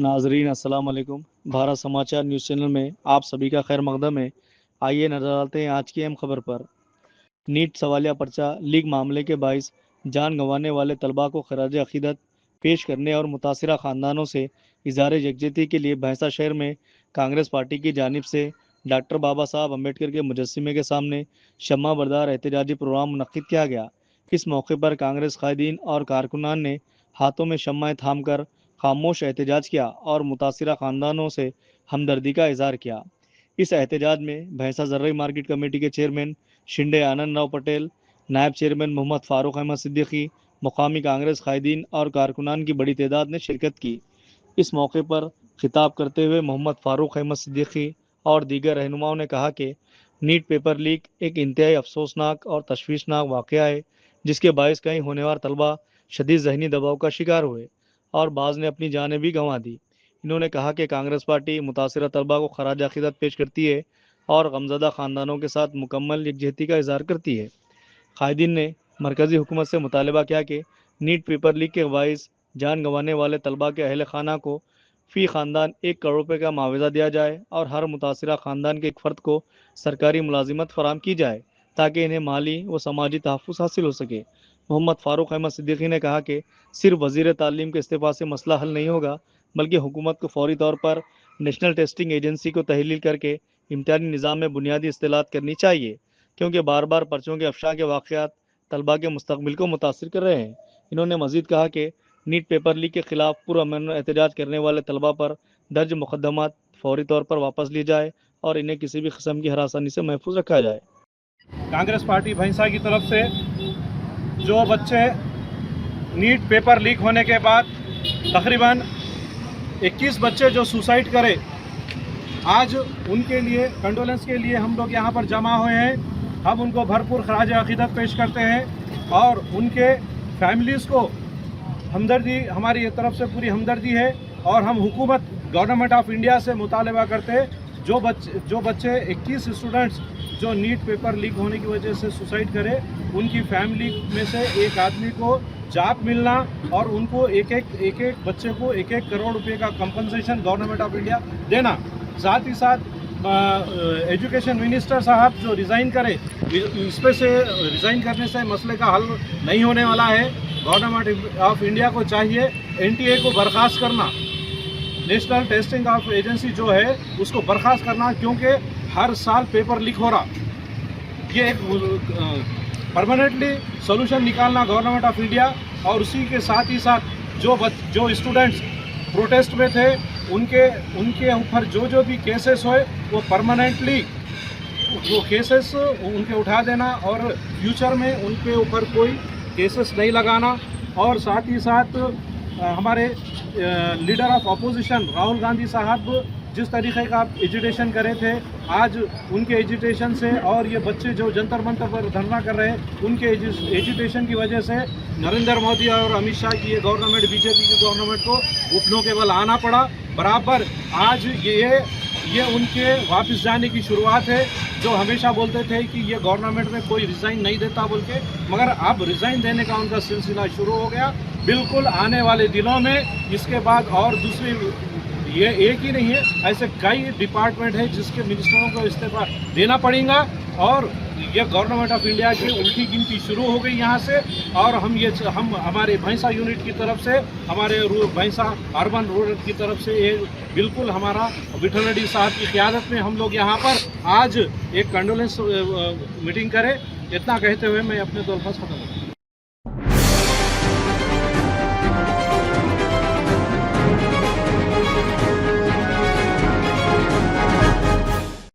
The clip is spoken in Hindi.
नाजरीन अस्सलाम वालेकुम। भारत समाचार न्यूज़ चैनल में आप सभी का खैर मकदम है। आइए नजर डालते हैं आज की अहम खबर पर। नीट सवालिया पर्चा लीक मामले के बाइस जान गंवाने वाले तलबा को खराज अकीदत पेश करने और मुतासरा ख़ानदानों से इज़हार यकजहती के लिए भैंसा शहर में कांग्रेस पार्टी की जानिब से डॉक्टर बाबा साहब अम्बेडकर के मुजस्सिमे के सामने शम्मा बरदार एहतजाजी प्रोग्राम मुनक्किद किया गया। इस मौके पर कांग्रेस कायदीन और कारकुनान ने हाथों में शम्माएं थाम कर खामोश एहतजाज किया और मुतासरा ख़ानदानों से हमदर्दी का इजहार किया। इस एहतजाज में भैंसा जर्री मार्केट कमेटी के चेयरमैन शिंदे आनंद राव पटेल, नायब चेयरमैन मोहम्मद फ़ारूक अहमद सिद्दीकी, मुकामी कांग्रेस कायदीन और कारकुनान की बड़ी तादाद ने शिरकत की। इस मौके पर खिताब करते हुए मोहम्मद फ़ारूक अहमद सिद्दीकी और दीगर रहनुमाओं ने कहा कि नीट पेपर लीक एक इंतहाई अफसोसनाक और तशवीशनाक वाक़या है, जिसके बायस कई होनेवार तलबा शदीद ज़हनी दबाव का शिकार हुए और बाज़ ने अपनी जानें भी गंवा दी। इन्होंने कहा कि कांग्रेस पार्टी मुतासरा तलबा को खराज अक़ीदत पेश करती है और गमज़दा ख़ानदानों के साथ मुकम्मल यकजहती का इज़हार करती है। कायदीन ने मरकज़ी हुकूमत से मुतालबा किया कि नीट पेपर लीक के बाइस जान गंवाने वाले तलबा के अहल खाना को फ़ी ख़ानदान 1 करोड़ रुपये का मुआवजा दिया जाए और हर मुतासरा ख़ानदान के एक फ़र्द को सरकारी मुलाजिमत फ़राहम की जाए ताकि इन्हें माली व समाजी तहफ़्फ़ुज़ हासिल हो सके। मोहम्मद फ़ारूक अहमद सिद्दीकी ने कहा कि सिर्फ वज़ीर तालीम के इस्तीफ़ा से मसला हल नहीं होगा, बल्कि हुकूमत को फ़ौरी तौर पर नेशनल टेस्टिंग एजेंसी को तहलील करके इम्तिहानी निज़ाम में बुनियादी इस्तेलात करनी चाहिए, क्योंकि बार बार पर्चों के अफशा के वाक़यात तलबा के मुस्तक़बिल को मुतासिर कर रहे हैं। इन्होंने मज़ीद कहा कि नीट पेपर लीक के ख़िलाफ़ पुरअमन एहतजाज करने वाले तलबा पर दर्ज मुक़दमात फ़ौरी तौर पर वापस लिए जाए और इन्हें किसी भी किस्म की हरासानी से महफूज रखा जाए। कांग्रेस पार्टी भैंसा की तरफ से जो बच्चे नीट पेपर लीक होने के बाद तकरीबन 21 बच्चे जो सुसाइड करे, आज उनके लिए कंडोलेंस के लिए हम लोग यहाँ पर जमा हुए हैं। हम उनको भरपूर खराज अक़ीदत पेश करते हैं और उनके फैमिलीज़ को हमदर्दी, हमारी तरफ से पूरी हमदर्दी है और हम हुकूमत गवर्नमेंट ऑफ इंडिया से मुतालबा करते हैं जो बच्चे 21 स्टूडेंट्स जो नीट पेपर लीक होने की वजह से सुसाइड करे, उनकी फैमिली में से एक आदमी को जॉब मिलना और उनको एक एक बच्चे को 1-1 करोड़ रुपए का कंपनसेशन गवर्नमेंट ऑफ इंडिया देना। साथ ही साथ एजुकेशन मिनिस्टर साहब जो रिज़ाइन करे, इस पे से रिज़ाइन करने से मसले का हल नहीं होने वाला है। गवर्नमेंट ऑफ इंडिया को चाहिए NTA को बर्खास्त करना, नेशनल टेस्टिंग ऑफ एजेंसी जो है उसको बर्खास्त करना, क्योंकि हर साल पेपर लीक हो रहा। ये एक परमानेंटली सोल्यूशन निकालना गवर्नमेंट ऑफ इंडिया। और उसी के साथ ही साथ जो स्टूडेंट्स प्रोटेस्ट में थे उनके ऊपर जो भी केसेस होए वो परमानेंटली वो केसेस उनके उठा देना और फ्यूचर में उनके ऊपर कोई केसेस नहीं लगाना। और साथ ही साथ हमारे leader of opposition Rahul Gandhi साहब जिस तरीके का एजिटेशन करे थे, आज उनके एजिटेशन से और ये बच्चे जो जंतर मंतर पर धरना कर रहे हैं, उनके एजिटेशन की वजह से नरेंद्र मोदी और अमित शाह की ये गवर्नमेंट, बीजेपी की गवर्नमेंट को घुटनों के बल आना पड़ा बराबर। आज ये उनके वापस जाने की शुरुआत है। जो हमेशा बोलते थे कि ये गवर्नमेंट में कोई रिज़ाइन नहीं देता बोल के, मगर अब रिज़ाइन देने का उनका सिलसिला शुरू हो गया। बिल्कुल आने वाले दिनों में इसके बाद और दूसरी, ये एक ही नहीं है, ऐसे कई डिपार्टमेंट है जिसके मिनिस्टरों को इस्तीफा देना पड़ेगा और ये गवर्नमेंट ऑफ इंडिया की उल्टी गिनती शुरू हो गई यहाँ से। और हम हमारे भैंसा यूनिट की तरफ से, हमारे भैंसा अर्बन रूरल की तरफ से ये बिल्कुल हमारा विठल रेड्डी साहब की क़यादत में हम लोग यहाँ पर आज एक कंडोलेंस मीटिंग करें। इतना कहते हुए मैं अपने दो अल्फाज खत्म करता हूँ।